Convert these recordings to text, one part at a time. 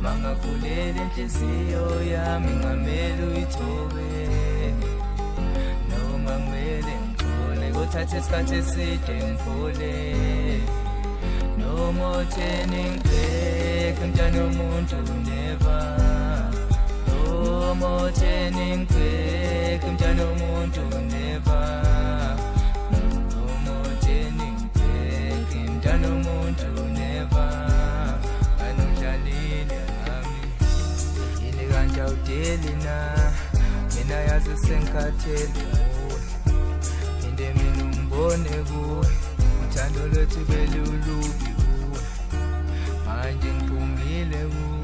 Mangavulele inhliziyo yami ngamele uyithobe noma kumele ngithole kuthathe isikhathi eside ngifole noma utheni ngibheke mntana womuntu never noma utheni ngibheke mntana womuntu never noma utheni ngibheke mntana womuntu never awudeli na mina yazi sengikhathele nguwe inde mina umbone kuwe uthando lwethu belulubi kuwe manje ngiphumile kuwe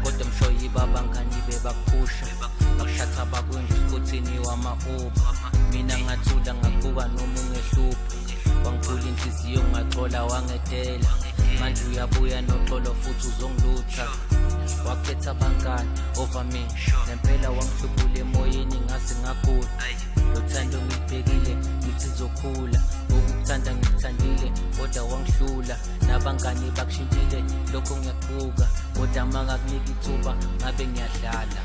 kodwa mshoyi babangani bebaphusha bakushatha bakwenza usikhothini wama-Uber mina ngathula ngakuka noma ungehlupha wangiphula inhliziyo ngaxola wangedela manje uyabuya noxolo futhi uzongilutha wakhetha abangani over me nempela wangihlubula emoyeni ngase ngagula lothando ngilibhekile ngithi zokhula ukukuthanda ngikuthandile kodwa wangihlula nabangani bakushintshile lokho ngiyakubuka kodwa mangakunika ithuba ngabe ngiyadlala